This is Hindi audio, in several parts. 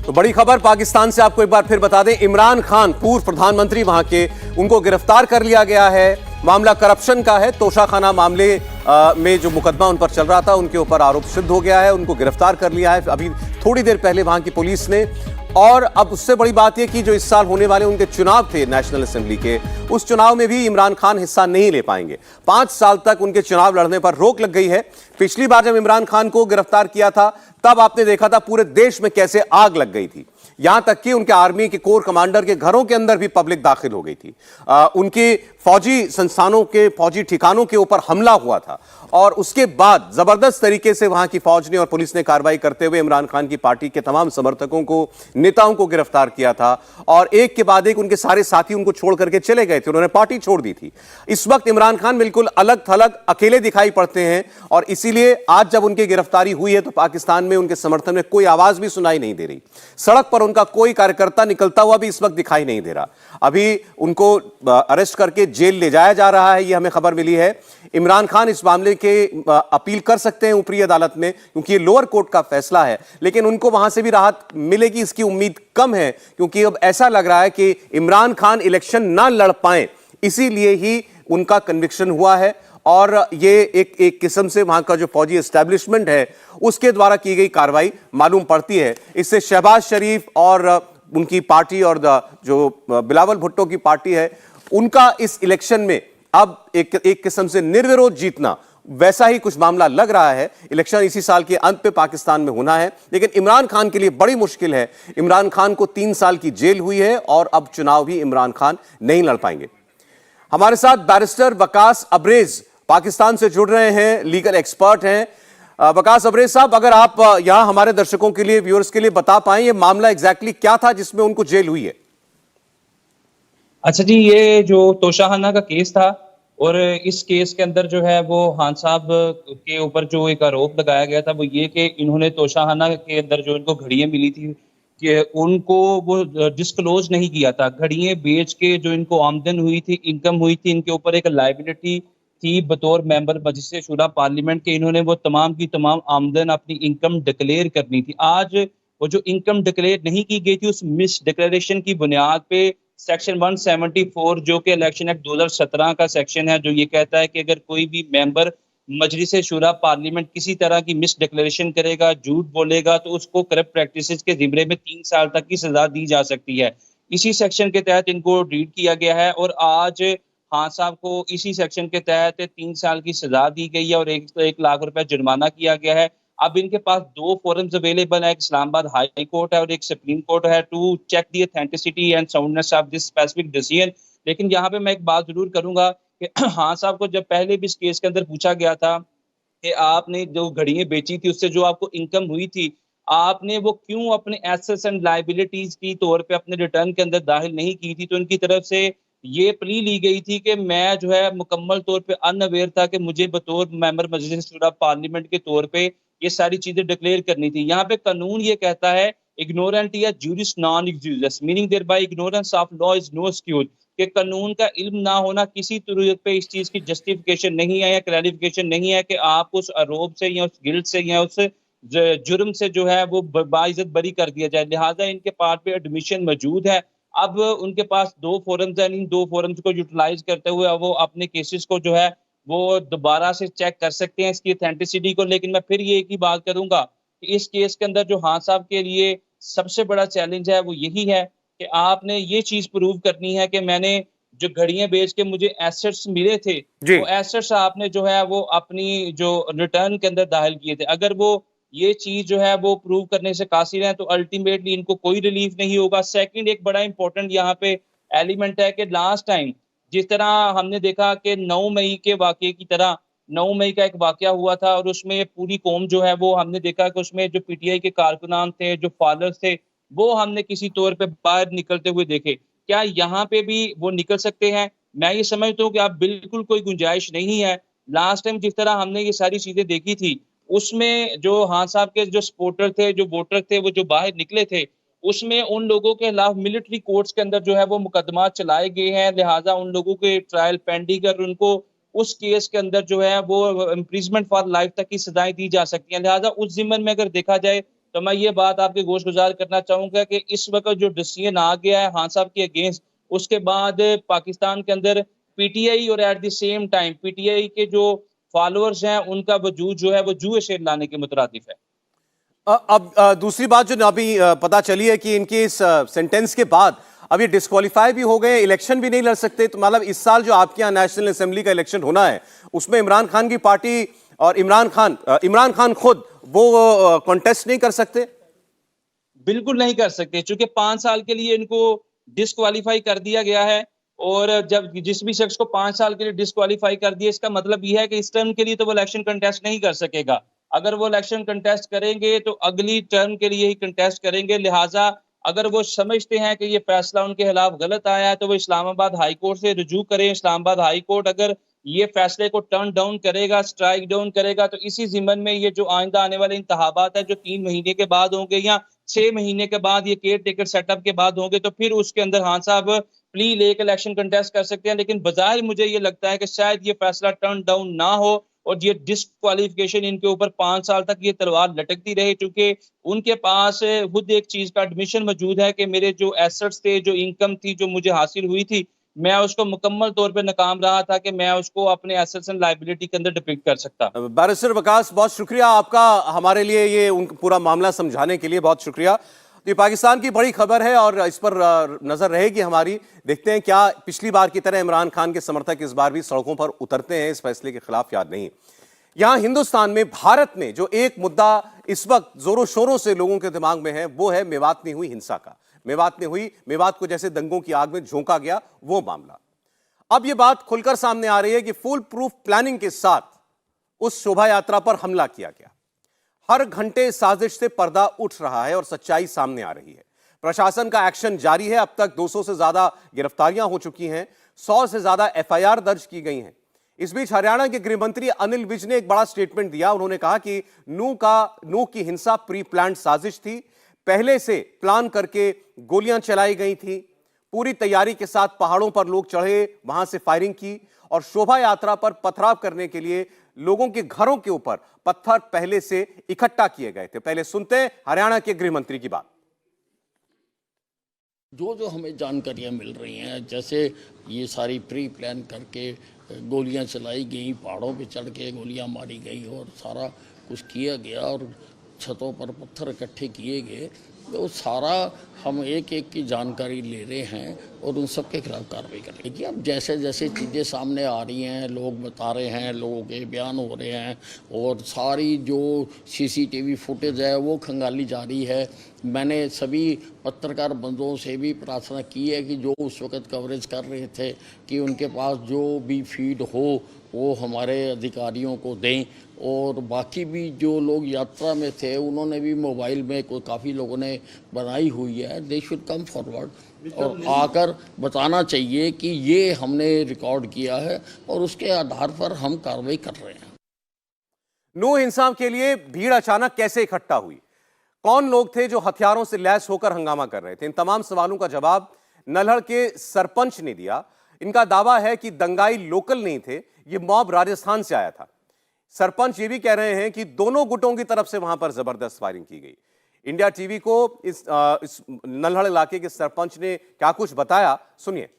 तो बड़ी खबर पाकिस्तान से आपको एक बार फिर बता दें, इमरान खान पूर्व प्रधानमंत्री वहां के, उनको गिरफ्तार कर लिया गया है। मामला करप्शन का है। तोशाखाना मामले में जो मुकदमा उन पर चल रहा था, उनके ऊपर आरोप सिद्ध हो गया है। उनको गिरफ्तार कर लिया है अभी थोड़ी देर पहले वहां की पुलिस ने। और अब उससे बड़ी बात यह कि जो इस साल होने वाले उनके चुनाव थे नेशनल असेंबली के, उस चुनाव में भी इमरान खान हिस्सा नहीं ले पाएंगे। 5 साल तक उनके चुनाव लड़ने पर रोक लग गई है। पिछली बार जब इमरान खान को गिरफ्तार किया था, तब आपने देखा था पूरे देश में कैसे आग लग गई थी। यहां तक कि उनके आर्मी के कोर कमांडर के घरों के अंदर भी पब्लिक दाखिल हो गई थी। उनके फौजी संस्थानों के, फौजी ठिकानों के ऊपर हमला हुआ था। और उसके बाद जबरदस्त तरीके से वहां की फौज ने और पुलिस ने कार्रवाई करते हुए इमरान खान की पार्टी के तमाम समर्थकों को, नेताओं को गिरफ्तार किया था। और एक के बाद एक उनके सारे साथी उनको छोड़ करके चले गए थे, उन्होंने पार्टी छोड़ दी थी। इस वक्त इमरान खान बिल्कुल अलग थलग अकेले दिखाई पड़ते हैं। और इसीलिए आज जब उनकी गिरफ्तारी हुई है तो पाकिस्तान में उनके समर्थन में कोई आवाज भी सुनाई नहीं दे रही। सड़क पर उनका कोई कार्यकर्ता निकलता हुआ भी इस वक्त दिखाई नहीं दे रहा। अभी उनको अरेस्ट करके जेल ले जाया जा रहा है, यह हमें खबर मिली है। इमरान खान इस मामले के अपील कर सकते हैं ऊपरी अदालत में, क्योंकि ये लोअर कोर्ट का फैसला है, लेकिन उनको वहां से भी राहत मिलेगी इसकी उम्मीद कम है। क्योंकि अब ऐसा लग रहा है कि इमरान खान इलेक्शन ना लड़ पाए, इसीलिए ही उनका कन्विक्शन हुआ है। और ये एक किस्म से वहां का जो फौजी एस्टैब्लिशमेंट है उसके द्वारा की गई कार्रवाई मालूम पड़ती है। इससे शहबाज शरीफ और उनकी पार्टी और जो बिलावल भुट्टो की पार्टी है, उनका इस इलेक्शन में अब एक किस्म से निर्विरोध जीतना, वैसा ही कुछ मामला लग रहा है। इलेक्शन इसी साल के अंत पे पाकिस्तान में होना है, लेकिन इमरान खान के लिए बड़ी मुश्किल है। इमरान खान को 3 साल की जेल हुई है और अब चुनाव भी इमरान खान नहीं लड़ पाएंगे। हमारे साथ बैरिस्टर वकास अब्रेज पाकिस्तान से जुड़ रहे हैं, लीगल एक्सपर्ट हैं। वकास अब्रेज साहब, अगर आप यहां हमारे दर्शकों के लिए, व्यूअर्स के लिए बता पाएं, ये मामला एग्जैक्टली क्या था जिसमें उनको जेल हुई है? अच्छा जी, ये जो तोशाखाना का केस था और इस केस के अंदर जो है वो खान साहब के ऊपर जो एक आरोप लगाया गया था वो ये कि इन्होंने तोशाखाना के अंदर जो इनको घड़ियां मिली थी कि उनको वो डिस्क्लोज नहीं किया था। घड़ियां बेच के जो इनको आमदन हुई थी, इनकम हुई थी, इनके ऊपर एक लायबिलिटी थी बतौर मेंबर मजलिस शूरा पार्लियामेंट के। इन्होंने वो तमाम की तमाम आमदन, अपनी इनकम डिक्लेयर करनी थी। आज वो जो इनकम डिक्लेयर नहीं की गई थी, उस मिस डिक्लेरेशन की बुनियाद पे सेक्शन 174 जो कि इलेक्शन एक्ट 2017 का सेक्शन है, जो ये कहता है कि अगर कोई भी मेंबर मजलिस शूरा पार्लियामेंट किसी तरह की मिस डिक्लेरेशन करेगा, झूठ बोलेगा, तो उसको करप्ट प्रैक्टिसेस के जिम्मे में 3 साल तक की सजा दी जा सकती है। इसी सेक्शन के तहत इनको रीड किया गया है और आज खान साहब को इसी सेक्शन के तहत 3 साल की सजा दी गई है और 1 लाख रुपए जुर्माना किया गया है। अब इनके पास 2 फोरम्स अवेलेबल है, एक इस्लामाबाद हाई कोर्ट है और एक सुप्रीम कोर्ट है, to check the authenticity and soundness of this specific decision. लेकिन यहाँ पे मैं एक बात जरूर करूंगा कि खान साहब को जब पहले भी इस केस के अंदर पूछा गया था कि आपने जो घड़ियां बेची थी उससे जो आपको इनकम हुई थी, आपने वो क्यों अपने एसेट्स एंड लायबिलिटीज की तौर पे अपने रिटर्न के अंदर दाखिल नहीं की थी, तो उनकी तरफ से ये प्ली ली गई थी कि मैं जो है मुकम्मल तौर पे अनअवेयर था कि मुझे बतौर मेंबर मजलिस शूरा पार्लियामेंट के तौर पे ये सारी चीजें डिक्लेयर करनी थी। यहाँ पे कानून ये कहता है इग्नोरेंट या जुरिस नॉन एक्सक्यूजेस, meaning thereby ignorance of law is no excuse, कि कानून का इल्म ना होना किसी तरह पे इस चीज की जस्टिफिकेशन नहीं है या क्लैरिफिकेशन नहीं है कि आप उस आरोप से या उस गिल्ट से या उस जुर्म से जो है वो बाइज्जत बरी कर दिया जाए। लिहाजा इनके पास पे एडमिशन मौजूद है। अब उनके पास 2 फोरम्स हैं, इन 2 फोरम्स को यूटिलाइज करते हुए वो अपने केसेस को जो है वो दोबारा से चेक कर सकते हैं इसकी ऑथेंटिसिटी को। लेकिन मैं फिर ये एक ही बात करूंगा कि इस केस के अंदर जो खान साहब के लिए सबसे बड़ा चैलेंज है वो यही है कि आपने ये चीज प्रूव करनी है कि मैंने जो घड़ियां बेच के मुझे एसेट्स मिले थे, वो एसेट्स आपने जो है वो अपनी जो रिटर्न के अंदर दाखिल किए थे। अगर वो ये चीज जो है वो प्रूव करने से कासिर है तो अल्टीमेटली इनको कोई रिलीफ नहीं होगा। सेकंड, एक बड़ा इंपॉर्टेंट यहाँ पे एलिमेंट है कि लास्ट टाइम जिस तरह हमने देखा कि 9 मई के वाकये की तरह 9 मई का एक वाकया हुआ था और उसमें पूरी कौम जो है वो हमने देखा कि उसमें जो पीटीआई के कारकुनान थे, जो फॉलोअर्स थे, वो हमने किसी तौर पे बाहर निकलते हुए देखे। क्या यहाँ पे भी वो निकल सकते हैं? मैं ये समझता हूँ कि आप बिल्कुल कोई गुंजाइश नहीं है। लास्ट टाइम जिस तरह हमने ये सारी चीजें देखी थी, उसमें जो खान साहब के जो सपोर्टर थे, जो वोटर थे, वो जो बाहर निकले थे, उसमें उन लोगों के खिलाफ मिलिट्री कोर्ट्स के अंदर जो है वो मुकदमा चलाए गए हैं। लिहाजा उन लोगों के ट्रायल पेंडिंग कर उनको उस केस के अंदर जो है वो इम्प्रिजमेंट फॉर लाइफ तक की सजाएं दी जा सकती हैं। लिहाजा उस जिम्मन में अगर देखा जाए तो मैं ये बात आपके गोश गुजार करना चाहूंगा कि इस वक्त जो डिसीजन आ गया है खान साहब के अगेंस्ट, उसके बाद पाकिस्तान के अंदर पीटीआई और at the same time PTI के जो फॉलोअर्स हैं उनका वजूद जो है वो जुए शेर लाने के मुतरादिफ है। अब दूसरी बात जो अभी पता चली है कि इनके इस सेंटेंस के बाद अब ये डिस्क्वालीफाई भी हो गए, इलेक्शन भी नहीं लड़ सकते। तो मतलब इस साल जो आपके यहाँ नेशनल असेंबली का इलेक्शन होना है उसमें इमरान खान की पार्टी और इमरान खान खुद वो कॉन्टेस्ट नहीं कर सकते। बिल्कुल नहीं कर सकते, क्योंकि 5 साल के लिए इनको डिस्क्वालीफाई कर दिया गया है। और जब जिस भी शख्स को 5 साल के लिए डिस्क्वालीफाई कर दिया, इसका मतलब यह है कि इस टर्म के लिए तो वो इलेक्शन कंटेस्ट नहीं कर सकेगा। अगर वो इलेक्शन कंटेस्ट करेंगे तो अगली टर्म के लिए ही कंटेस्ट करेंगे। लिहाजा अगर वो समझते हैं कि ये फैसला उनके खिलाफ गलत आया है तो वो इस्लामाबाद हाई कोर्ट से रुजू करें। इस्लामाबाद हाई कोर्ट अगर ये फैसले को टर्न डाउन करेगा, स्ट्राइक डाउन करेगा, तो इसी जिम्मन में ये जो आइंदा आने वाले इंतखाबात है जो 3 महीने के बाद होंगे या 6 महीने के बाद, ये केयर टेकर सेटअप के बाद होंगे, तो फिर उसके अंदर खान साहब प्ली लेकर इलेक्शन कंटेस्ट कर सकते हैं। लेकिन बजाय मुझे ये लगता है कि शायद ये फैसला टर्न डाउन ना हो और ये डिस्क्वालिफिकेशन इनके ऊपर 5 साल तक ये तलवार लटकती रहे, क्योंकि उनके पास खुद एक चीज का एडमिशन मौजूद है कि मेरे जो एसेट्स थे, जो इनकम थी, जो मुझे हासिल हुई थी, मैं उसको मुकम्मल तौर पे नाकाम रहा था कि मैं उसको अपने एसेट्स एंड लायबिलिटी के अंदर डिपिक्ट कर सकता। बैरिस्टर वकास, बहुत शुक्रिया आपका हमारे लिए ये पूरा मामला समझाने के लिए, बहुत शुक्रिया। तो ये पाकिस्तान की बड़ी खबर है और इस पर नजर रहेगी हमारी। देखते हैं क्या पिछली बार की तरह इमरान खान के समर्थक इस बार भी सड़कों पर उतरते हैं इस फैसले के खिलाफ या नहीं। यहां हिंदुस्तान में भारत में जो एक मुद्दा इस वक्त जोरों शोरों से लोगों के दिमाग में है वो है मेवात में हुई हिंसा का। मेवात को जैसे दंगों की आग में झोंका गया वो मामला। अब यह बात खुलकर सामने आ रही है कि फुल प्रूफ प्लानिंग के साथ उस शोभा यात्रा पर हमला किया गया। हर घंटे साजिश से पर्दा उठ रहा है और सच्चाई सामने आ रही है। प्रशासन का एक्शन जारी है। अब तक 200 से ज्यादा गिरफ्तारियां हो चुकी हैं, 100 से ज्यादा एफआईआर दर्ज की गई हैं। इस बीच हरियाणा के गृह मंत्री अनिल विज ने एक बड़ा स्टेटमेंट दिया। उन्होंने कहा कि नूह की हिंसा प्री प्लान्ड साजिश थी, पहले से प्लान करके गोलियां चलाई गई थी। पूरी तैयारी के साथ पहाड़ों पर लोग चढ़े, वहां से फायरिंग की और शोभा यात्रा पर पथराव करने के लिए लोगों के घरों के ऊपर पत्थर पहले से इकट्ठा किए गए थे। पहले सुनते हैं हरियाणा के गृह मंत्री की बात। जो हमें जानकारियां मिल रही हैं, जैसे ये सारी प्री प्लान करके गोलियां चलाई गई, पहाड़ों पे चढ़ के गोलियां मारी गई और सारा कुछ किया गया और छतों पर पत्थर इकट्ठे किए गए, तो सारा हम एक एक की जानकारी ले रहे हैं और उन सब के खिलाफ कार्रवाई कर रहे हैं। अब जैसे जैसे चीज़ें सामने आ रही हैं, लोग बता रहे हैं, लोगों के बयान हो रहे हैं और सारी जो सीसीटीवी फुटेज है वो खंगाली जा रही है। मैंने सभी पत्रकार बंधुओं से भी प्रार्थना की है कि जो उस वक्त कवरेज कर रहे थे कि उनके पास जो भी फीड हो वो हमारे अधिकारियों को दें। और बाकी भी जो लोग यात्रा में थे उन्होंने भी मोबाइल में काफ़ी लोगों ने बनाई हुई है, दे शुड कम फॉरवर्ड और आकर बताना चाहिए कि ये हमने रिकॉर्ड किया है और उसके आधार पर हम कार्रवाई कर रहे हैं। नूह हिंसा के लिए भीड़ अचानक कैसे इकट्ठा हुई? कौन लोग थे जो हथियारों से लैस होकर हंगामा कर रहे थे? इन तमाम सवालों का जवाब नल्हड़ के सरपंच ने दिया। इनका दावा है कि दंगाई लोकल नहीं थे, ये मॉब राजस्थान से आया था। सरपंच ये भी कह रहे हैं कि दोनों गुटों की तरफ से वहां पर जबरदस्त फायरिंग की गई। इंडिया टीवी को इस नल्हड़ इलाके के सरपंच ने क्या कुछ बताया, सुनिए।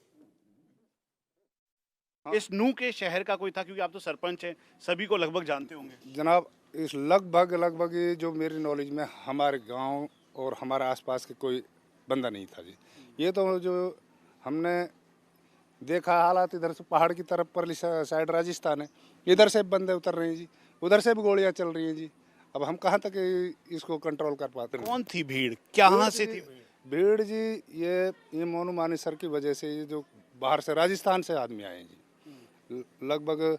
इस नूह के शहर का कोई था, क्योंकि आप तो सरपंच हैं, सभी को लगभग जानते होंगे। जनाब, इस लगभग ये जो मेरी नॉलेज में हमारे गांव और हमारे आसपास के कोई बंदा नहीं था जी। ये तो जो हमने देखा हालात, इधर से पहाड़ की तरफ परली साइड राजस्थान है, इधर से बंदे उतर रहे हैं जी, उधर से भी गोलियां चल रही हैं जी। अब हम कहाँ तक इसको कंट्रोल कर पाते हैं? कौन थी भीड़, कहाँ से थी भीड़ जी? ये मोनू मानेसर की वजह से ये जो बाहर से राजस्थान से आदमी आए हैं जी। लगभग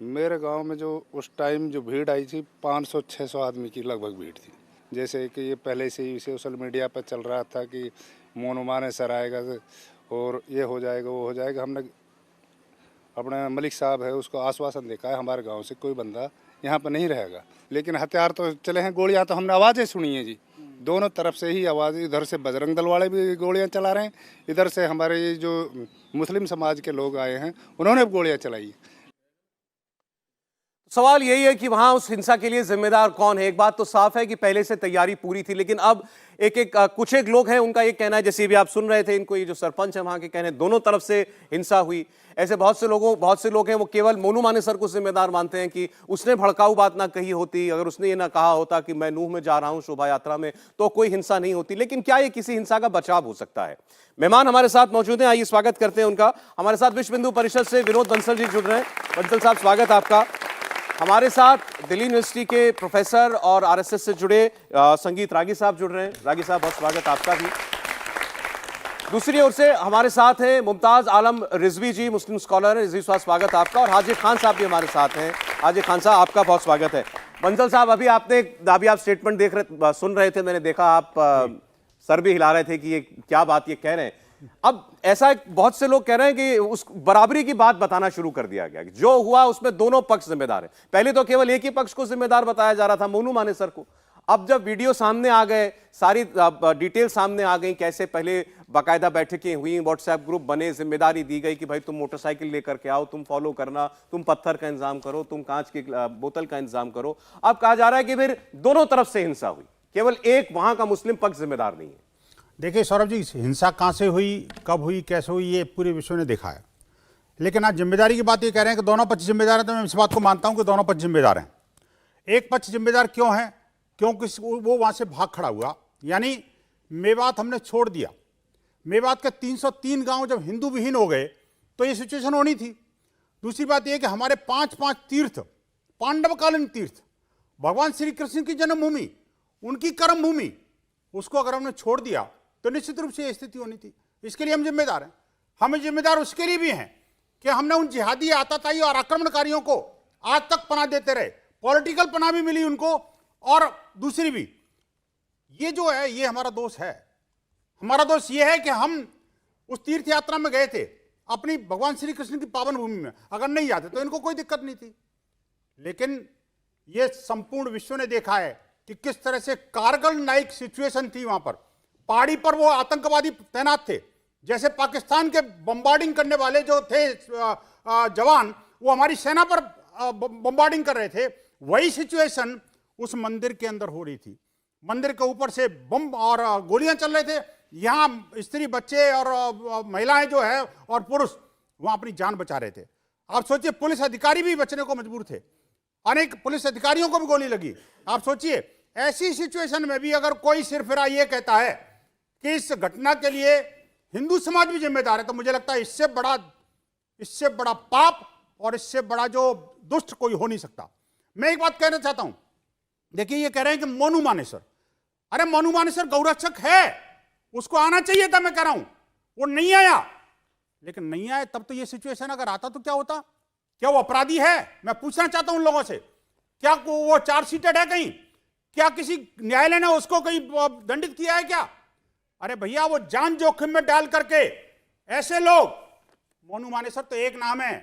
मेरे गांव में जो उस टाइम जो भीड़ आई थी 500-600 आदमी की लगभग भीड़ थी। जैसे कि ये पहले से ही सोशल मीडिया पर चल रहा था कि मोनू मानेसर आएगा और ये हो जाएगा वो हो जाएगा। हमने अपने मलिक साहब है उसको आश्वासन देखा है हमारे गांव से कोई बंदा यहाँ पर नहीं रहेगा। लेकिन हथियार तो चले हैं, गोलियां तो हमने आवाज़ें सुनी हैं जी, दोनों तरफ से ही आवाज़। इधर से बजरंग दल वाले भी गोलियां चला रहे हैं, इधर से हमारे जो मुस्लिम समाज के लोग आए हैं उन्होंने भी गोलियां चलाई। सवाल यही है कि वहां उस हिंसा के लिए जिम्मेदार कौन है। एक बात तो साफ है कि पहले से तैयारी पूरी थी, लेकिन अब कुछ एक लोग हैं, उनका ये कहना है, जैसे भी आप सुन रहे थे, इनको ये जो सरपंच है वहां के कहने, दोनों तरफ से हिंसा हुई। ऐसे बहुत से लोग हैं वो केवल मोनू मानेसर को जिम्मेदार मानते हैं कि उसने भड़काऊ बात ना कही होती, अगर उसने ये ना कहा होता कि मैं नूह में जा रहा हूं शोभा यात्रा में, तो कोई हिंसा नहीं होती। लेकिन क्या ये किसी हिंसा का बचाव हो सकता है? मेहमान हमारे साथ मौजूद हैं, आइए स्वागत करते हैं उनका। हमारे साथ विश्व हिंदू परिषद से विनोद बंसल जी जुड़ रहे हैं। बंसल साहब, स्वागत आपका। हमारे साथ दिल्ली यूनिवर्सिटी के प्रोफेसर और आरएसएस से जुड़े संगीत रागी साहब जुड़ रहे हैं। रागी साहब, बहुत स्वागत आपका भी। दूसरी ओर से हमारे साथ हैं मुमताज आलम रिजवी जी, मुस्लिम स्कॉलर हैं। रिजवी साहब, स्वागत आपका। और हाजी खान साहब भी हमारे साथ हैं। हाजी खान साहब, आपका बहुत स्वागत है। बंसल साहब, अभी आप स्टेटमेंट सुन रहे थे, मैंने देखा आप सर भी हिला रहे थे कि ये क्या बात ये कह रहे हैं। अब ऐसा बहुत से लोग कह रहे हैं कि उस बराबरी की बात बताना शुरू कर दिया गया, जो हुआ उसमें दोनों पक्ष जिम्मेदार हैं। पहले तो केवल एक ही पक्ष को जिम्मेदार बताया जा रहा था, मोनू मानेसर को। अब जब वीडियो सामने आ गए, सारी डिटेल सामने आ गई, कैसे पहले बाकायदा बैठकें हुई, व्हाट्सएप ग्रुप बने, जिम्मेदारी दी गई कि भाई तुम मोटरसाइकिल लेकर के आओ, तुम फॉलो करना, तुम पत्थर का इंतजाम करो, तुम कांच की बोतल का इंतजाम करो। अब कहा जा रहा है कि फिर दोनों तरफ से हिंसा हुई, केवल एक वहां का मुस्लिम पक्ष जिम्मेदार नहीं है। देखिए सौरभ जी, हिंसा कहाँ से हुई, कब हुई, कैसे हुई, ये पूरे विश्व ने देखा है। लेकिन आज जिम्मेदारी की बात ये कह रहे हैं कि दोनों पक्ष जिम्मेदार हैं, तो मैं इस बात को मानता हूं कि दोनों पक्ष जिम्मेदार हैं। एक पक्ष जिम्मेदार क्यों है? क्योंकि वो वहां से भाग खड़ा हुआ, यानी मेवात हमने छोड़ दिया। मेवात के 303 गांव जब हिंदू विहीन हो गए तो ये सिचुएशन होनी थी। दूसरी बात यह कि हमारे 5 तीर्थ, पांडवकालीन तीर्थ, भगवान श्री कृष्ण की जन्मभूमि, उनकी कर्मभूमि, उसको अगर हमने छोड़ दिया तो निश्चित रूप से यह स्थिति होनी थी। इसके लिए हम जिम्मेदार हैं। हमें जिम्मेदार उसके लिए भी हैं कि हमने उन जिहादी, आतताई और आक्रमणकारियों को आज तक पनाह देते रहे, पॉलिटिकल पनाह भी मिली उनको, और दूसरी भी। ये जो है, ये हमारा दोष है। हमारा दोष ये है कि हम उस तीर्थ यात्रा में गए थे अपनी भगवान श्री कृष्ण की पावन भूमि में, अगर नहीं जाते तो इनको कोई दिक्कत नहीं थी। लेकिन ये संपूर्ण विश्व ने देखा है कि किस तरह से कारगिल नाइक सिचुएशन थी। वहां पर पहाड़ी पर वो आतंकवादी तैनात थे, जैसे पाकिस्तान के बम्बार्डिंग करने वाले जो थे जवान, वो हमारी सेना पर बम्बार्डिंग कर रहे थे। वही सिचुएशन उस मंदिर के अंदर हो रही थी। मंदिर के ऊपर से बम और गोलियां चल रहे थे। यहां स्त्री, बच्चे और महिलाएं जो है और पुरुष वहां अपनी जान बचा रहे थे। आप सोचिए, पुलिस अधिकारी भी बचने को मजबूर थे, अनेक पुलिस अधिकारियों को भी गोली लगी। आप सोचिए, ऐसी सिचुएशन में भी अगर कोई सिरफिरा ये कहता है कि इस घटना के लिए हिंदू समाज भी जिम्मेदार है, तो मुझे लगता है इससे बड़ा पाप और इससे बड़ा जो दुष्ट कोई हो नहीं सकता। मैं एक बात कहना चाहता हूं। देखिए, ये कह रहे हैं कि मोनू मानेसर, अरे मोनू मानेसर गौरक्षक है, उसको आना चाहिए था। मैं कह रहा हूं वो नहीं आया। लेकिन नहीं आया तब तो ये सिचुएशन अगर आता तो क्या होता? क्या वो अपराधी है? मैं पूछना चाहता हूं उन लोगों से, क्या वो चार्जशीटेड है कहीं? क्या किसी न्यायालय ने उसको कहीं दंडित किया है क्या? अरे भैया, वो जान जोखिम में डाल करके ऐसे लोग, मोनू मानेसर तो एक नाम है,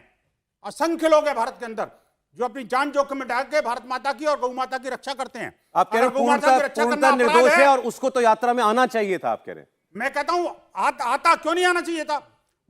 असंख्य लोग हैं भारत के अंदर जो अपनी जान जोखिम में डाल के भारत माता की और गौ माता की रक्षा करते हैं। आप कह रहे पूर्णतः निर्दोष है और उसको तो यात्रा में आना चाहिए था, आप कह रहे हैं। मैं कहता हूं आता क्यों नहीं आना चाहिए था?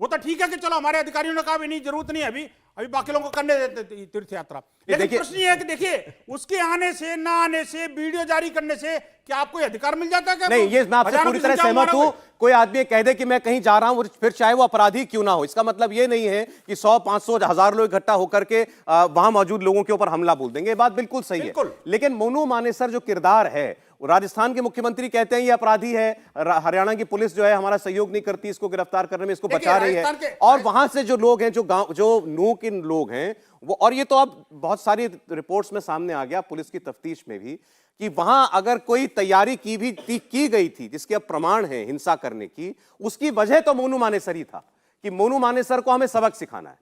वो तो ठीक है कि चलो हमारे अधिकारियों ने कहा भी नहीं, जरूरत नहीं है, अभी बाकी लोगों को करने देते तीर्थ यात्रा। लेकिन प्रश्न ये है कि देखिए, उसके आने से, ना आने से, वीडियो जारी करने से क्या आपको अधिकार मिल जाता है क्या? नहीं, ये मैं आपसे पूरी तरह सहमत हूं। कोई आदमी कह दे कि मैं कहीं जा रहा हूं, फिर चाहे वो अपराधी क्यों ना हो, इसका मतलब ये नहीं है कि 100, 500, 1000 लोग इकट्ठा होकर के वहां मौजूद लोगों के ऊपर हमला बोल देंगे। ये बात बिल्कुल सही है। लेकिन मोनू मानेसर जो किरदार है, राजस्थान के मुख्यमंत्री कहते हैं ये अपराधी है, हरियाणा की पुलिस जो है हमारा सहयोग नहीं करती इसको गिरफ्तार करने में, इसको बचा रही है। और वहां से जो लोग हैं, जो नूह के लोग हैं वो, और ये तो अब बहुत सारी रिपोर्ट्स में सामने आ गया, पुलिस की तफ्तीश में भी, कि वहां अगर कोई तैयारी की गई थी जिसके अब प्रमाण है हिंसा करने की, उसकी वजह तो मोनू मानेसर ही था कि मोनू मानेसर को हमें सबक सिखाना है।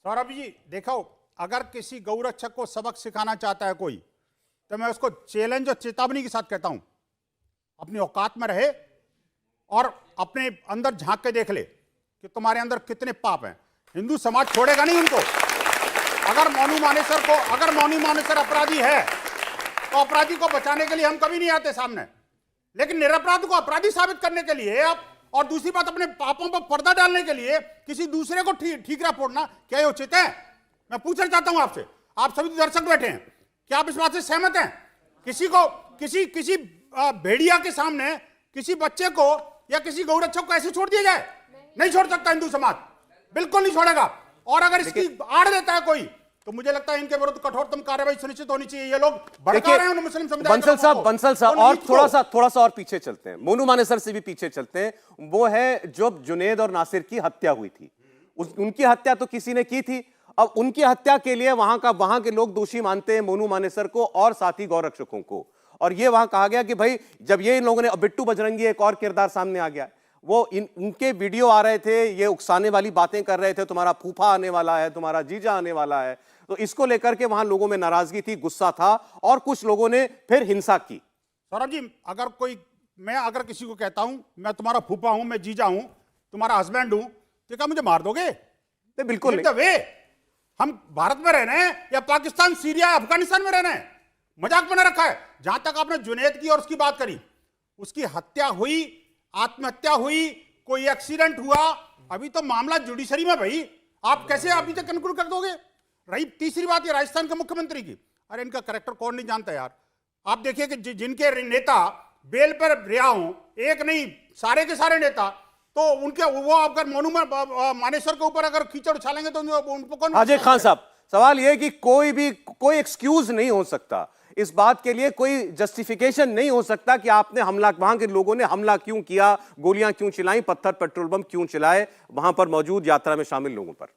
सौरभ जी देखो, अगर किसी गौरक्षक को सबक सिखाना चाहता है कोई, तो मैं उसको चैलेंज और चेतावनी के साथ कहता हूं, अपनी औकात में रहे और अपने अंदर झांक के देख ले कि तुम्हारे अंदर कितने पाप हैं। हिंदू समाज छोड़ेगा नहीं उनको। अगर मोनू मानेसर अपराधी है तो अपराधी को बचाने के लिए हम कभी नहीं आते सामने, लेकिन निरपराध को अपराधी साबित करने के लिए आप, और दूसरी बात अपने पापों पर पर्दा डालने के लिए किसी दूसरे को ठीकरा फोड़ना, क्या ये उचित है? मैं पूछना चाहता हूं आपसे, आप सभी दर्शक बैठे हैं, क्या आप इस बात से सहमत हैं? किसी को किसी भेड़िया के सामने किसी बच्चे को या किसी गौरक्षक को ऐसे छोड़ दिया जाए? नहीं छोड़ सकता हिंदू समाज, बिल्कुल नहीं छोड़ेगा। और अगर इसकी आड़ देता है कोई, तो मुझे लगता है इनके विरुद्ध कठोरतम कार्रवाई सुनिश्चित होनी चाहिए। ये लोग भड़का रहे हैं मुस्लिम समुदाय बंसल साहब और थोड़ा सा और पीछे चलते हैं, मोनू मानेसर से भी पीछे चलते हैं। वो है जब जुनेद और नासिर की हत्या हुई थी, उनकी हत्या तो किसी ने की थी। अब उनकी हत्या के लिए वहां के लोग दोषी मानते हैं मोनू मानेसर को और साथी गौरक्षकों को। और ये वहां कहा गया कि भाई जब ये इन लोगों ने, बिट्टू बजरंगी एक और किरदार सामने आ गया, वो उनके वीडियो आ रहे थे, ये उकसाने वाली बातें कर रहे थे, तुम्हारा फूफा आने वाला है, तुम्हारा जीजा आने वाला है। तो इसको लेकर के वहां लोगों में नाराजगी थी, गुस्सा था, और कुछ लोगों ने फिर हिंसा की। सौरभ जी, मैं अगर किसी को कहता हूं मैं तुम्हारा फूफा हूं, मैं जीजा हूं, तुम्हारा हस्बैंड हूं, तो क्या मुझे मार दोगे? बिल्कुल नहीं। वे हम भारत में रह रहे हैं या पाकिस्तान, सीरिया, अफगानिस्तान में रह रहे हैं? मजाक बना रखा है। जहां तक आपने जुनैद की और उसकी बात करी, उसकी हत्या हुई, आत्महत्या हुई, कोई एक्सीडेंट हुआ, अभी तो मामला जुडिशरी में। भाई आप कैसे अभी तक कंक्लूड कर दोगे? रही तीसरी बात ये राजस्थान के मुख्यमंत्री की, अरे इनका कैरेक्टर कौन नहीं जानता यार। आप देखिए कि जिनके नेता बेल पर रिहा हो, एक नहीं सारे के सारे नेता, तो उनके वो अगर मोनू मानेसर के ऊपर अगर कीचड़ उछालेंगे तो उनको कौन? हाजी खान साहब, सवाल यह कि कोई एक्सक्यूज नहीं हो सकता इस बात के लिए, कोई जस्टिफिकेशन नहीं हो सकता कि आपने हमला, वहां के लोगों ने हमला क्यों किया, गोलियां क्यों चलाई, पत्थर पेट्रोल बम क्यों चलाए वहां पर मौजूद यात्रा में शामिल लोगों पर।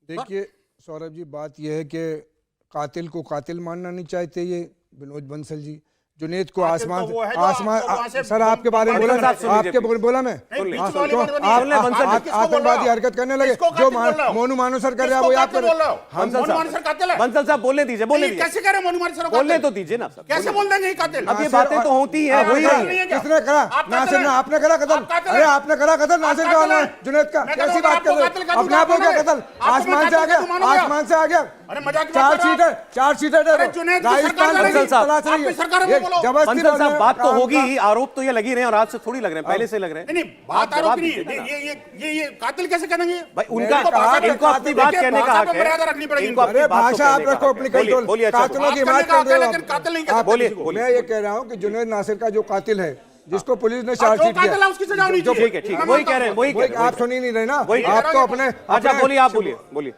देखिए सौरभ जी, बात यह है कि कातिल को कातिल मानना नहीं चाहते ये विनोद बंसल जी। जुनेद को आसमान सर आपके बारे में बोला, आपके बोला मैं आतंकवादी हरकत करने लगे, जो मोनू मानेसर कर रहा है वो आप कर रहे हो। बंसल साहब बोलने दीजिए, कैसे कह रहे मोनू मानेसर को? बोलने तो दीजिए ना सर, कैसे बोल देंगे कातिल? अब ये बातें तो होती है, हो ही रही है। किसने करा? नासिर ने, आपने करा कत्ल? अरे आपने करा कत्ल नासिर का, जुनेद का? कैसी बात कर रहे हो? अपने आप हो गया कत्ल? आसमान से आ गया, आसमान से आ गया। चार्जशीट राजस्थान बंसल साहब, बात तो होगी ही, आरोप तो ये लगी रहे हैं और आज से थोड़ी लग रहे हैं, पहले से लग रहे हैं। नहीं, बात आरोप नहीं, ये कातिल कैसे करेंगे भाई? इनको अपनी बात कहने का हक है, इनको अपनी बात भाषा आप रखो अपनी कंट्रोल। कातिलों की बात कर रहे हो। बोलिए। मैं ये कह रहा हूँ कि जुनेद नासिर का जो कातिल है, जिसको पुलिस ने चार्जशीट किया, उसकी सजा होनी चाहिए। ठीक है, वही कह रहे हैं, वही आप सुन ही नहीं रहे ना, आप तो अपने। अच्छा बोलिए, आप बोलिए।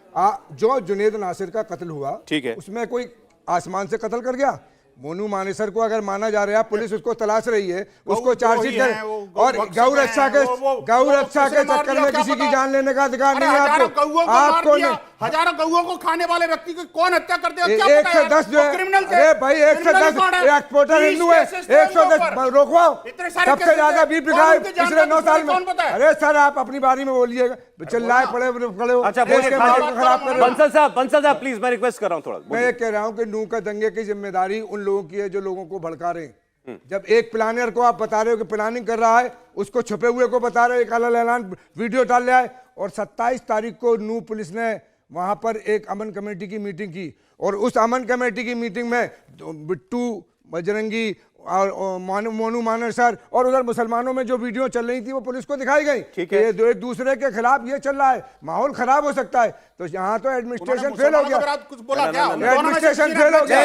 जो जुनेद नासिर का कत्ल हुआ, ठीक है, उसमें कोई आसमान से कत्ल कर गया? मोनू मानेसर को अगर माना जा रहा है, पुलिस उसको तलाश रही है, उसको चार्जशीट करे, और गौ रक्षा के चक्कर में किसी की जान लेने का अधिकार नहीं है आपको नहीं। हजारों गौओं को खाने वाले व्यक्ति की कौन हत्या कर दे? 110 जो है, अरे भाई 110 एक्सपोर्टर हिंदू है, 110 रोकवाओ। सबसे ज्यादा बीफ बिका पिछले 9 साल में। अरे सर आप अपनी बारी में बोलिए, चिल्लाए पड़े खड़े हो। अच्छा बंसल साहब प्लीज, मैं रिक्वेस्ट कर रहा हूँ थोड़ा। मैं ये कह रहा हूँ कि नूह का दंगे की जिम्मेदारी उन लोगों की है जो लोगों को भड़का रहे हैं। जब एक प्लानर को आप बता रहे हो कि प्लानिंग कर रहा है, उसको छुपे हुए को बता रहे हो, एक अलग ऐलान वीडियो डाल रहा है। और 27 तारीख को नूह पुलिस ने वहां पर एक अमन कमेटी की मीटिंग की, और उस अमन कमेटी की मीटिंग में बिट्टू बजरंगी और मोनू मानेसर और उधर मुसलमानों में जो वीडियो चल रही थी वो पुलिस को दिखाई गई। ठीक है, ये एक दूसरे के खिलाफ ये चल रहा है, माहौल खराब हो सकता है। तो यहाँ तो एडमिनिस्ट्रेशन फेल हो गया, कुछ बोला क्या? एडमिनिस्ट्रेशन फेल हो गया।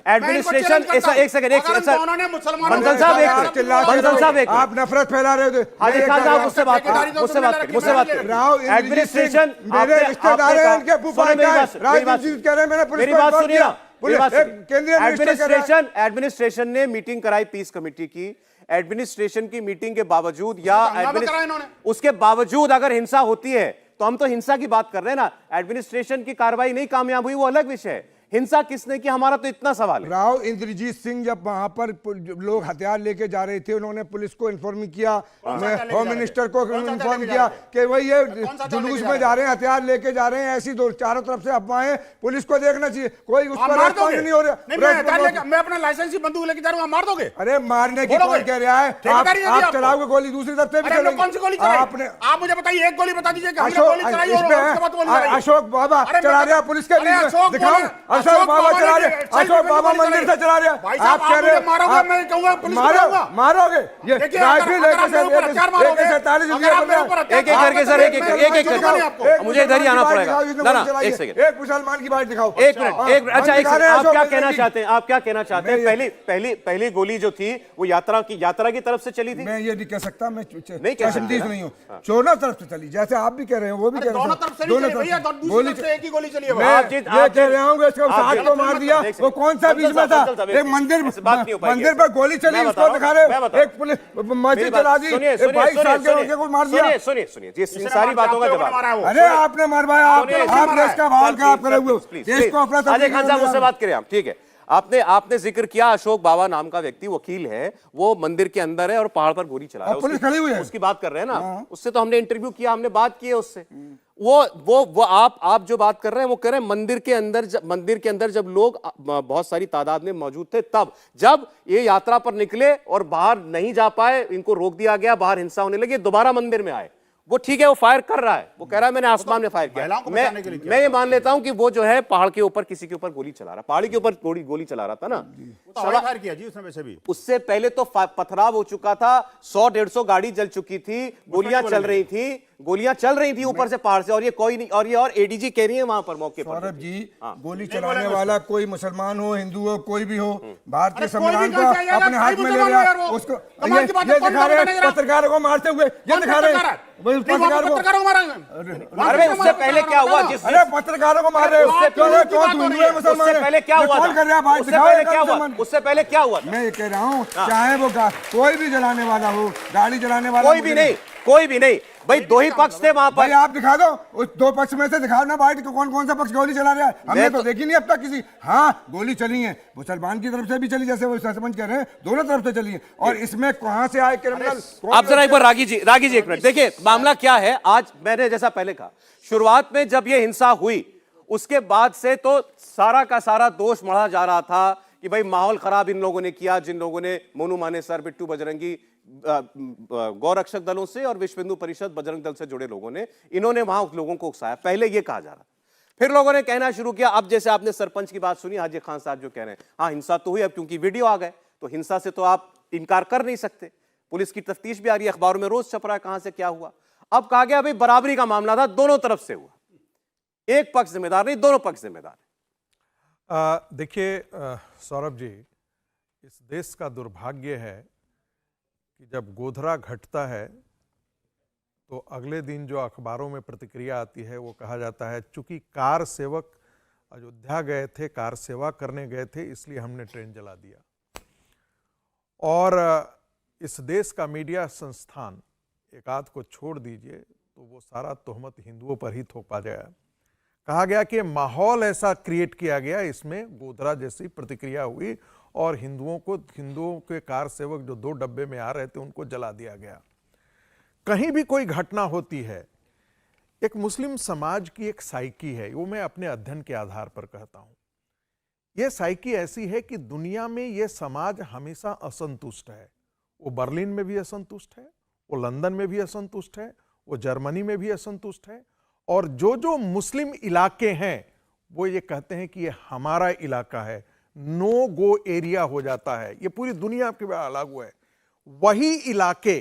एडमिनिस्ट्रेशन एक सेकंड बंसल साहब, आप नफरत फैला रहे थे। हाजी खान साहब मुझसे बात करें। एडमिनिस्ट्रेशन मेरे रिश्तेदार हैं, इनके फूफा राजनीति कह रहे हैं, मैंने पुलिस मेरी बात सुनिए ना। केंद्रीय एडमिनिस्ट्रेशन ने मीटिंग कराई पीस कमेटी की, एडमिनिस्ट्रेशन की मीटिंग के बावजूद या उसके बावजूद अगर हिंसा होती है तो हम तो हिंसा की बात कर रहे हैं ना। एडमिनिस्ट्रेशन की कार्रवाई नहीं कामयाब हुई वो अलग विषय है, हिंसा किसने की हमारा तो इतना सवाल है। राव इंद्रजीत सिंह जब वहां पर लोग हथियार लेके जा रहे थे, उन्होंने पुलिस को इन्फॉर्म किया, होम मिनिस्टर को इन्फॉर्म किया कि भाई ये जुलूस में जा रहे हैं, हथियार लेके जा रहे हैं, ऐसी चारों तरफ से अफवाहें, पुलिस को देखना चाहिए, कोई उस पर रिस्पॉन्स नहीं हो रहा। मैं अपना लाइसेंस बंदूक लेके जा रहा हूं, मार दोगे? अरे मारने की कौन कह रहा है? आप चलाओगे गोली, दूसरी तरफ से भी चलेगी। कौन सी गोली आपने? आप मुझे बताइए, एक गोली बता दीजिए। अशोक बाबा चला रहा पुलिस के, दिखाओ अशोक बाबा चला रहे, अशोक बाबा मंदिर से चला रहे। आप कह रहे मारोगे, मैं कहूंगा पुलिस को मारो, बुलाऊंगा। मारोगे ये देखिए, राइफल अगर आप मेरे ऊपर अत्याचार मारोगे, AK-47 अगर आप मेरे ऊपर एक एक करके सर, एक करके मुझे इधर ही आना पड़ेगा। ना एक सेकंड, एक मुसलमान की बात दिखाओ। एक मिनट, एक अच्छा, एक सेकंड, आप क्या कहना चाहते हैं? आप क्या कहना चाहते हैं? पहली गोली जो थी वो यात्रा की तरफ से चली थी। मैं ये नहीं कह सकता, मैं नहीं कह सकते ना? नहीं हूँ, दोनों तरफ से चली, जैसे आप भी कह रहे हैं, वो भी कह रहे हैं, दोनों तरफ से नहीं चली भैया, दूसरी तरफ से एक ही गोली चली है। मैं ये कह रहा हूँ इसको साथ को मार दिया, वो कौन सा बीच में था? एक मंदिर पर गोली चली, उसको दिखा रहे, एक पुलिस मस्जिद चला दी, 22 साल के लड़के को मार दिया। सुनिए, इन सारी बातों का जवाब। अरे आपने मरवाया, आपने इसका बहाल का आप करे हुए, देश को अपना अजय खान साहब मुझसे बात करें आप, ठीक है। आपने जिक्र किया अशोक बाबा नाम का व्यक्ति वकील है, वो मंदिर के अंदर है और पहाड़ पर गोली चला रहा है, पुलिस खड़ी हुई है, उसकी बात कर रहे हैं ना। उससे तो हमने इंटरव्यू किया, हमने बात की है उससे। वो आप जो बात कर रहे हैं वो कह रहे हैं मंदिर के अंदर जब लोग बहुत सारी तादाद में मौजूद थे, तब जब ये यात्रा पर निकले और बाहर नहीं जा पाए, इनको रोक दिया गया, बाहर हिंसा होने लगी, दोबारा मंदिर में आए। वो ठीक है, वो फायर कर रहा है, वो कह रहा है मैंने आसमान में फायर किया। मैं ये मान लेता हूं कि वो जो है पहाड़ के ऊपर किसी के ऊपर गोली चला रहा, पहाड़ी के ऊपर गोली चला रहा था ना, फायर किया जी उसने वैसे भी। उससे पहले तो पथराव हो चुका था, 100-150 गाड़ी जल चुकी थी, गोलियां चल रही थी ऊपर से पहाड़ से, और ये कोई नहीं, और एडीजी कह रही है वहां पर मौके पर। सौरभ जी, गोली चलाने वाला कोई मुसलमान हो, हिंदू हो, कोई भी हो, भारतीय संविधान को अपने हाथ में ले लिया, उसको ये दिखा रहे हैं पत्रकारों को मारते हुए, ये दिखा रहे हैं पत्रकारों को मारा। अरे उससे पहले क्या हुआ? अरे पत्रकारों को मार रहे हो, कौन हिंदू है मुसलमान है? पहले क्या हुआ? कौन कर रहा है भाई? उससे पहले क्या हुआ? मैं ये कह रहा हूँ, चाहे वो कोई भी जलाने वाला हो, गाड़ी जलाने वाला, कोई भी नहीं भाई, दो ही पक्ष थे वहां पर। भाई आप दिखा दो, उस दो पक्ष में से दिखाओ ना भाई, कौन सा पक्ष गोली चला रहा है? हमने तो देखी नहीं अब तक किसी। हाँ, गोली चली है, मुसलमान की तरफ से भी चली, जैसे वो सरपंच कह रहे हैं, दोनों तरफ से चली है, और इसमें कहां से आए क्रिमिनल? आप जरा एक बार रागी जी एक मिनट देखिए, मामला क्या है। आज मैंने जैसा पहले कहा, शुरुआत में जब ये हिंसा हुई, उसके बाद से तो सारा का सारा दोष मढ़ा जा रहा था कि भाई माहौल खराब इन लोगों ने किया, जिन लोगों ने मोनू मानेसर, बिट्टू बजरंगी, गौरक्षक दलों से और विश्व हिंदू परिषद, बजरंग दल से जुड़े लोगों ने, इन्होंने वहां लोगों को उकसाया। पहले ये कहा जा रहा, फिर लोगों ने कहना शुरू किया। अब जैसे आपने सरपंच की बात सुनी, हाजी खान साहब जो कह रहे हैं, हाँ हिंसा तो हुई, अब क्योंकि वीडियो आ गए तो हिंसा से तो आप इनकार कर नहीं सकते। पुलिस की तफ्तीश भी आ रही है, अखबारों में रोज छप रहा है कहां से क्या हुआ। अब कहा गया भाई बराबरी का मामला था, दोनों तरफ से हुआ, एक पक्ष जिम्मेदार नहीं, दोनों पक्ष जिम्मेदार है। देखिए सौरभ जी, इस देश का दुर्भाग्य है कि जब गोधरा घटता है तो अगले दिन जो अखबारों में प्रतिक्रिया आती है वो कहा जाता है चूंकि कार सेवक अयोध्या गए थे, कार सेवा करने गए थे, इसलिए हमने ट्रेन जला दिया। और इस देश का मीडिया संस्थान, एक आध को छोड़ दीजिए, तो वो सारा तोहमत हिंदुओं पर ही थोपा गया। कहा गया कि माहौल ऐसा क्रिएट किया गया, इसमें गोधरा जैसी प्रतिक्रिया हुई और हिंदुओं के कार सेवक जो 2 डब्बे में आ रहे थे उनको जला दिया गया। कहीं भी कोई घटना होती है, एक मुस्लिम समाज की एक साइकी है, वो मैं अपने अध्ययन के आधार पर कहता हूं। यह साइकी ऐसी है कि दुनिया में यह समाज हमेशा असंतुष्ट है। वो बर्लिन में भी असंतुष्ट है, वो लंदन में भी असंतुष्ट है, वो जर्मनी में भी असंतुष्ट है, और जो मुस्लिम इलाके हैं वो ये कहते हैं कि ये हमारा इलाका है, नो गो एरिया हो जाता है। ये पूरी दुनिया के लागू है। वही इलाके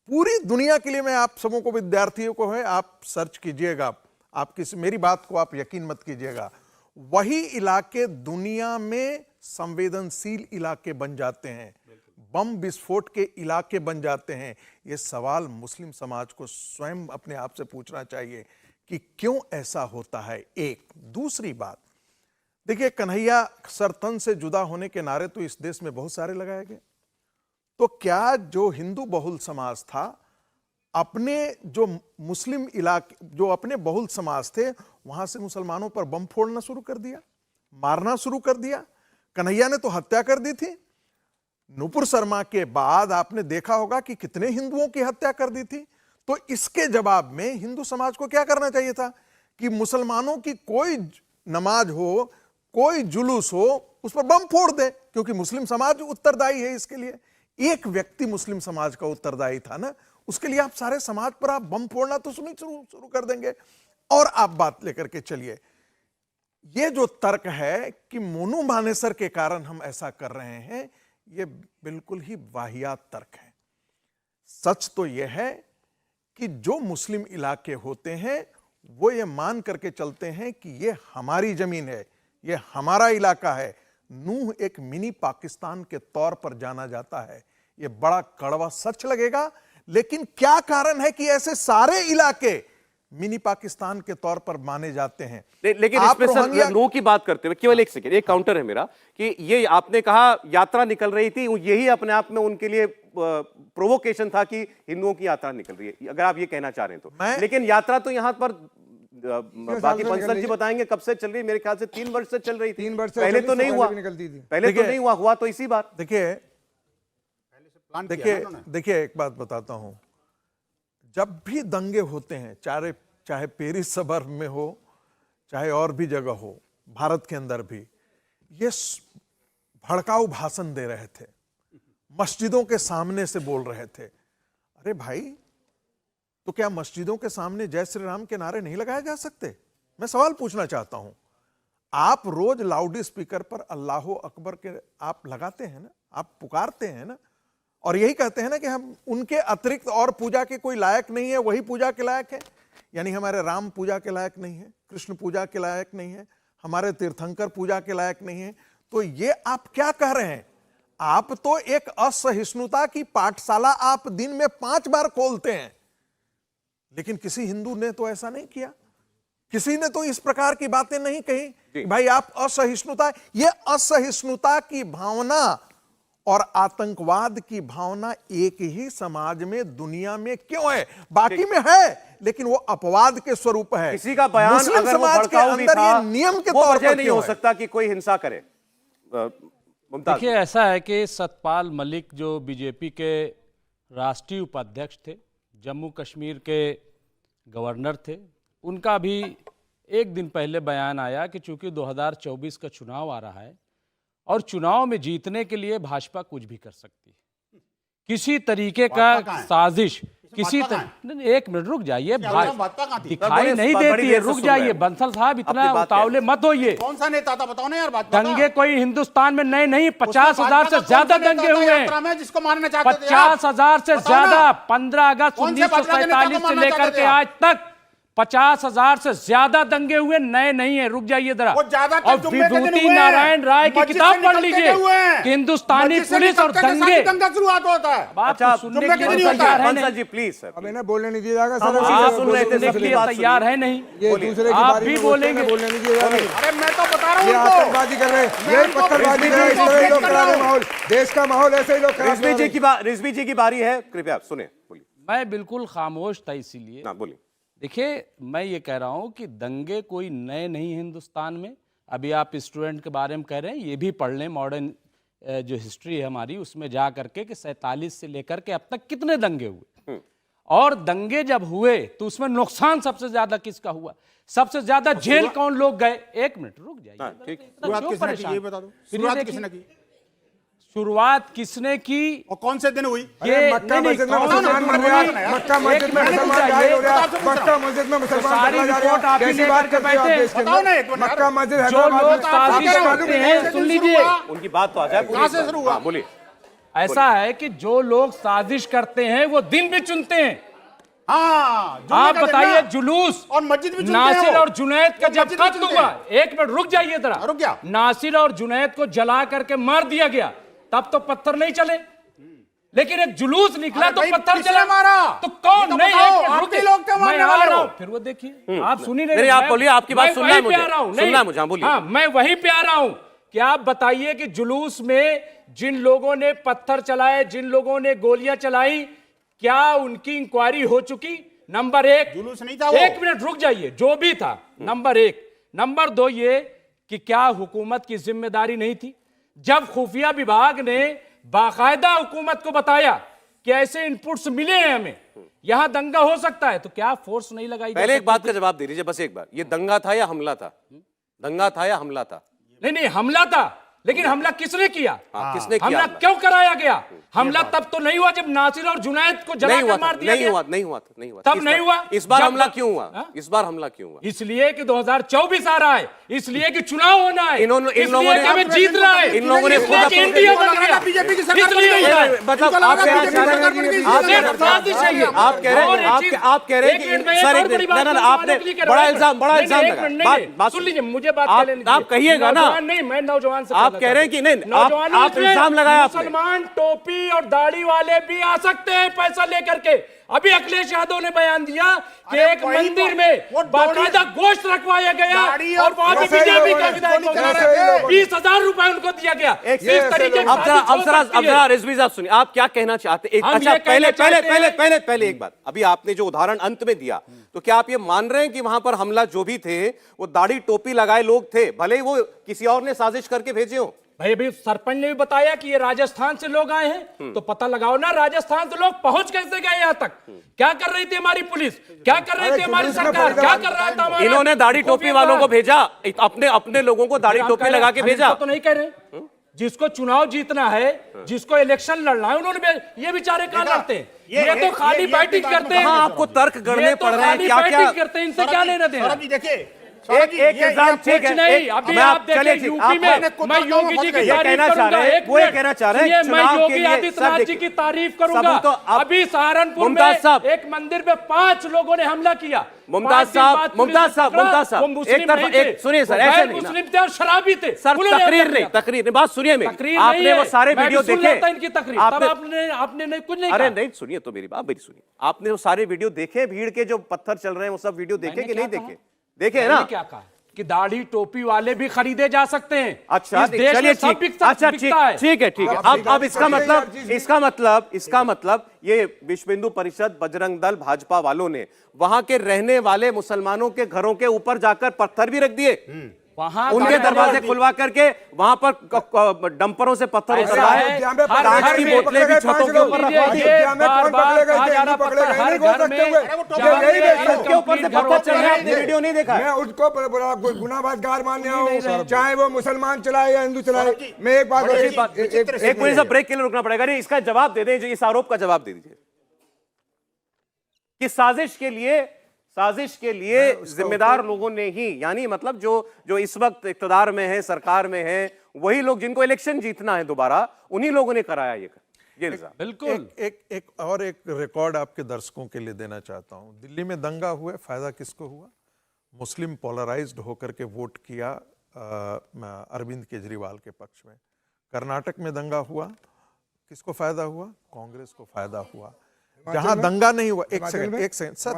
पूरी दुनिया के लिए, मैं आप सबों को, विद्यार्थियों को है, आप सर्च कीजिएगा, आप किसी मेरी बात को आप यकीन मत कीजिएगा, वही इलाके दुनिया में संवेदनशील इलाके बन जाते हैं, बम विस्फोट के इलाके बन जाते हैं। यह सवाल मुस्लिम समाज को स्वयं अपने आप से पूछना चाहिए कि क्यों ऐसा होता है। एक दूसरी बात, देखिए, कन्हैया सर तन से जुदा होने के नारे तो इस देश में बहुत सारे लगाए गए, तो क्या जो हिंदू बहुल समाज था, अपने जो मुस्लिम इलाके, जो अपने बहुल समाज थे, वहां से मुसलमानों पर बम फोड़ना शुरू कर दिया, मारना शुरू कर दिया? कन्हैया ने तो हत्या कर दी थी। नुपुर शर्मा के बाद आपने देखा होगा कि कितने हिंदुओं की हत्या कर दी थी। तो इसके जवाब में हिंदू समाज को क्या करना चाहिए था कि मुसलमानों की कोई नमाज हो, कोई जुलूस हो, उस पर बम फोड़ दे, क्योंकि मुस्लिम समाज उत्तरदायी है इसके लिए। एक व्यक्ति मुस्लिम समाज का उत्तरदायी था ना, उसके लिए आप सारे समाज पर आप बम फोड़ना तो शुरू कर देंगे। और आप बात लेकर के चलिए, ये जो तर्क है कि मोनू मानेसर के कारण हम ऐसा कर रहे हैं, ये बिल्कुल ही वाहियात तर्क है। सच तो यह है कि जो मुस्लिम इलाके होते हैं वो ये मान करके चलते हैं कि ये हमारी जमीन है, ये हमारा इलाका है। नूह एक मिनी पाकिस्तान के तौर पर जाना जाता है। ये बड़ा कड़वा सच लगेगा, लेकिन क्या कारण है कि ऐसे सारे इलाके मिनी पाकिस्तान के तौर पर माने जाते हैं? लेकिन आप इसमें रोहिंग्या- सर नो की बात करते हुए केवल एक सेकंड, एक काउंटर है मेरा कि ये आपने कहा यात्रा निकल रही थी, यही अपने आप में उनके लिए प्रोवोकेशन था कि हिंदुओं की यात्रा निकल रही है, अगर आप ये कहना चाह रहे हैं तो। लेकिन यात्रा तो यहाँ पर बाकी पंसद जी बताएंगे कब से चल रही है। मेरे ख्याल से 3 वर्ष से चल रही थी। 3 वर्ष से पहले चली, तो नहीं पहले हुआ, भी निकलती थी। पहले तो नहीं हुआ, हुआ तो इसी बार। देखिए प्लान किया देखिए ना उन्होंने। देखिए एक बात बताता हूं, जब भी दंगे होते हैं, चाहे पेरिस सबर्ब में हो, चाहे और भी जगह हो, भारत के अंदर भी, ये भड़काऊ भाषण दे रहे थे, मस्जिदों के सामने से बोल रहे थे। अरे भाई, तो क्या मस्जिदों के सामने जय श्री राम के नारे नहीं लगाए जा सकते? मैं सवाल पूछना चाहता हूं। आप रोज लाउड स्पीकर पर अल्लाह अकबर के आप लगाते हैं ना, आप पुकारते हैं ना, और यही कहते हैं ना कि हम उनके अतिरिक्त और पूजा के कोई लायक नहीं है, वही पूजा के लायक है। यानी हमारे राम पूजा के लायक नहीं है, कृष्ण पूजा के लायक नहीं है, हमारे तीर्थंकर पूजा के लायक नहीं है। तो ये आप क्या कह रहे हैं? आप तो एक असहिष्णुता की पाठशाला आप दिन में 5 बार खोलते हैं, लेकिन किसी हिंदू ने तो ऐसा नहीं किया, किसी ने तो इस प्रकार की बातें नहीं कही कि भाई आप असहिष्णुता, ये असहिष्णुता की भावना और आतंकवाद की भावना एक ही समाज में दुनिया में क्यों है? बाकी में है, लेकिन वो अपवाद के स्वरूप है। किसी का बयान मुस्लिम अगर वो समाज के भड़काऊ भी अंदर था, ये नियम के वो तौर वजह पर नहीं क्यों हो है? सकता कि कोई हिंसा करे। मुमताज, देखिए, ऐसा है कि सतपाल मलिक जो बीजेपी के राष्ट्रीय उपाध्यक्ष थे, जम्मू कश्मीर के गवर्नर थे, उनका भी एक दिन पहले बयान आया कि चूंकि 2024 का चुनाव आ रहा है और चुनाव में जीतने के लिए भाजपा कुछ भी कर सकती है, किसी तरीके का साजिश, किसी एक मिनट रुक जाइए, दिखाई नहीं देती है, रुक जाइए बंसल साहब, इतना उतावले मत होइए। कौन सा नेता था बताओ ना यार, बात बताओ। दंगे कोई हिंदुस्तान में नए नहीं, 50,000 से ज्यादा दंगे हुए हैं, जिसको मारना चाहते थे 50,000 से बताओ ना। ज्यादा। 15 अगस्त कौन से भाजपा के नेता को 1947 से मारना लेकर चाहते के थे आज तक 50,000 से ज्यादा दंगे हुए, नए नहीं है। रुक जाइए जरा, वो ज्यादातर और जुम्मे के दिन विभूति हुए हैं। नारायण राय की मस्जिद किताब से पढ़ निकलते लीजिए हुए हैं। कि हिंदुस्तानी मस्जिद से पुलिस और निकलते के साथ दंगे। ही दंगा शुरुआत होता है। बात अच्छा, तो सुनने जुम्मे के के दिन लिए ही होता है। तैयार है पंसद नहीं, जी प्लीज सर। अब इन्हें बोलने नहीं दिया जाएगा सर। आप सुन रहे थे, सुनने के सबकी लिए बात तैयार सुनिए। है नहीं। ये दूसरे की आप बारी भी में बोलेंगे। बोलने नहीं दिया जाएगा। अरे मैं तो बता रहा ये हूँ उनको। आतंकबाजी कर रहे हैं, ये पत्थरबाजी कर रहे हैं, इस तरह ही लोग खराब है माहौल, देश का माहौल ऐसे ही लोग खराब कर रहे हैं। रिजवी जी की बारी है, कृपया आप सुने, बोलिए। मैं बिल्कुल खामोश था, इसीलिए ना बोलिए। देखिए, मैं ये कह रहा हूं कि दंगे कोई नए नहीं हैं हिंदुस्तान में। अभी आप स्टूडेंट के बारे में कह रहे हैं, ये भी पढ़ लें, मॉडर्न जो हिस्ट्री है हमारी, उसमें जा करके कि 47 से लेकर के अब तक कितने दंगे हुए, और दंगे जब हुए तो उसमें नुकसान सबसे ज्यादा किसका हुआ, सबसे ज्यादा जेल कौन लोग गए। एक मिनट रुक जाइए, ठीक। इतना क्यों किसने की परेशान? ये बता दो, फिर शुरुआत ये किसने देखिए, की शुरुआत किसने की, और कौन से दिन हुई? ये मक्का नहीं, मस्जिद में कौन से मुसलमान दिन मर हुई? रहे हैं, मक्का मस्जिद में एक मिनट मुसलमान रुक जाहिर हो जाइए। रहा है, मक्का मस्जिद में मुसलमान सारी पकड़ा जा रिपोर्ट रहा आप है। ही कैसी लेकर बात के करते हैं आप बैठे। देश के बताओ ना अंदर? एक मिनट यार। मक्का मस्जिद जो हैदराबाद लोग में साजिश आपको मालूम करते है? हैं, सुन लीजिए, उनकी बात तो आ जाए, कहाँ से शुरू हुआ? हाँ, बोलिए। ऐसा है कि जो लोग साजिश करते हैं वो दिन भी चुनते हैं। हाँ, जुम्मे आप का दिन बताइए, ना। जुलूस और मस्जिद भी चुनते हैं नासिर वो। और जुनैद का वो जब मस्जिद भी कत्ल चुनते हुआ, हैं। एक मिनट रुक जाइए जरा, रुक गया। नासिर और जुनैद को जला करके मार दिया गया, तब तो पत्थर नहीं चले, लेकिन एक जुलूस निकला अरे तो भाई, पत्थर किसने चला। मारा? तो कौन ये तो नहीं, बताओ, एक मिनट आपके रुकिए, लोग थे मैं मारने आ वाले रहा वो। हूं, फिर वो देखिए, आप सुन ही नहीं, आप बोलिए, आपकी बात मैं सुनना है वहीं पे मुझे। आ रहा हूं, सुनना नहीं, है मुझे, हाँ, बोलिए। हाँ, मैं वहीं पे आ रहा हूं कि आप बताइए कि जुलूस में जिन लोगों ने पत्थर चलाए, जिन लोगों ने गोलियां चलाई, क्या उनकी इंक्वायरी हो चुकी? नंबर एक, जुलूस नहीं था वो। एक मिनट रुक जाइए, जो भी था, नंबर एक। नंबर दो ये कि क्या हुकूमत की जिम्मेदारी नहीं थी, जब खुफिया विभाग ने बाकायदा हुकूमत को बताया कि ऐसे इनपुट्स मिले हैं हमें, यहां दंगा हो सकता है, तो क्या फोर्स नहीं लगाई? पहले एक बात का जवाब दे दीजिए, बस एक बार, ये दंगा था या हमला था? दंगा था या हमला था? नहीं नहीं, हमला था। लेकिन हमला किसने किया? किसने किया हमला क्यों कराया गया? हमला तब तो नहीं हुआ जब नासिर और जुनैद को जलाकर मार दिया गया। नहीं हुआ तब नहीं हुआ। इस बार हमला क्यों हुआ? इस बार हमला क्यों हुआ? इसलिए कि 2024 आ रहा है, इसलिए कि चुनाव होना है, इन लोगों ने हमें जीतना है, इन लोगों ने इसलिए कि इंडिया बन गया, बीजेपी की सरकार इसलिए बन गई हुआ है। है। मतलब आप कह रहे हैं आप कह रहे हैं कि सर एक मिनट, ना आपने बड़ा इल्जाम लगा। सुन लीजिए, मुझे बात कर लेने आप कहिएगा ना। नहीं, मैं नौजवान से आप कह रहे हैं कि नहीं, आप इल्जाम लगाया आपने। मुसलमान टोपी और दाढ़ी वाले भी आ सकते हैं पैसा लेकर के। अभी अखिलेश यादव ने बयान दिया कि एक मंदिर में बाकायदा गोश्त रखवाया गया और वहां भी बीजेपी का विधायक 20,000 रुपए उनको दिया गया। इस तरीके से अब जरा रिजवी साहब सुनिए, आप क्या कहना चाहते हैं? अच्छा, पहले एक बात, अभी आपने जो उदाहरण अंत में दिया, तो क्या आप ये मान रहे हैं कि वहां पर हमला जो भी थे वो दाढ़ी टोपी लगाए लोग थे, भले ही वो किसी और ने साजिश करके भेजे हो? भाई अभी सरपंच ने भी बताया कि ये राजस्थान से लोग आए हैं, तो पता लगाओ ना राजस्थान से लोग पहुंच कैसे गए यहाँ तक? क्या कर रही थी हमारी पुलिस, क्या कर रही थी हमारी सरकार, क्या कर रहा था हमारा? इन्होंने दाढ़ी टोपी वालों को भेजा, अपने लोगों को दाढ़ी टोपी लगा के भेजा। तो नहीं कह रहे, जिसको चुनाव जीतना है, जिसको इलेक्शन लड़ना है, उन्होंने ये बेचारे कहां लड़ते हैं? ये तो खाली बैटिंग करते हैं। आपको तर्क गढ़ने पड़ रहे हैं, क्या क्या करते हैं, इनसे क्या लेना देना? देखिए एक इल्जाम ठीक है, नहीं, अभी आप देखिए यूपी में मैं योगी जी की तारीफ करूंगा, वो ये कहना चाह रहे हैं मैं योगी आदित्यनाथ जी की तारीफ करूंगा। अभी सहारनपुर में एक मंदिर में 5 लोगों ने हमला किया। मुमताज साहब, एक तरफ सुनिए सर, ऐसे नहीं मुस्लिम थे और शराबी थे सर, तकरीर नहीं, बात सुनिए मेरी, आपने वो सारे वीडियो देखे? इनकी तकरीर आपने कुछ नहीं, अरे नहीं, सुनिए तो मेरी बात, सुनिए, आपने वो सारे वीडियो देखे? भीड़ के जो पत्थर चल रहे हैं वो सब वीडियो देखे कि नहीं देखे? देखे है ना? क्या कहा कि दाढ़ी टोपी वाले भी खरीदे जा सकते हैं। अच्छा, चलिए ठीक, अच्छा ठीक है। अब इसका मतलब ये विश्व हिंदू परिषद, बजरंग दल, भाजपा वालों ने वहां के रहने वाले मुसलमानों के घरों के ऊपर जाकर पत्थर भी रख दिए, वहां उनके दरवाजे खुलवा करके वहां पर डंपरों से पत्थर उतरवाए, कांच की बोतलें भी छतों के ऊपर रखवा दी, वीडियो नहीं देखा? मैं उसको गुनाहगार मानने हूं, चाहे वो मुसलमान चलाए या हिंदू चलाए। मैं एक मिनट से ब्रेक के लिए रुकना पड़ेगा। इसका जवाब दे दें, जो इस आरोप का जवाब दे दीजिए कि साजिश के लिए जिम्मेदार लोगों ने ही, यानी मतलब जो इस वक्त इख्तिदार में है, सरकार में है, वही लोग जिनको इलेक्शन जीतना है दोबारा, उन्हीं लोगों ने कराया ये इल्जाम। बिल्कुल। एक रिकॉर्ड आपके दर्शकों के लिए देना चाहता हूं। दिल्ली में दंगा हुआ, फायदा किसको हुआ? मुस्लिम पोलराइज्ड होकर के वोट किया अरविंद केजरीवाल के पक्ष में। कर्नाटक में दंगा हुआ, किसको फायदा हुआ? कांग्रेस को फायदा हुआ। जहां दंगा नहीं हुआ, एक सेकंड सर,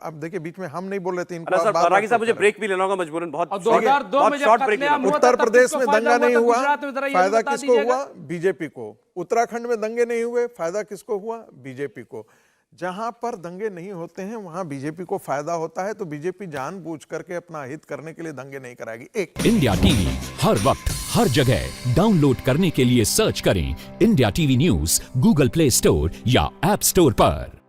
आप देखिए, बीच में हम नहीं बोल रहे थे इनको। साहब मुझे ब्रेक भी लेना होगा मजबूरन, बहुत 2002 में शॉर्ट ब्रेक लेना। उत्तर प्रदेश में दंगा नहीं हुआ, फायदा किसको हुआ? बीजेपी को। उत्तराखंड में दंगे नहीं हुए, फायदा किसको हुआ? बीजेपी को। जहां पर दंगे नहीं होते हैं वहां बीजेपी को फायदा होता है, तो बीजेपी जानबूझ करके अपना हित करने के लिए दंगे नहीं कराएगी। इंडिया टीवी हर वक्त हर जगह डाउनलोड करने के लिए सर्च करें India TV news Google play store या ऐप स्टोर पर।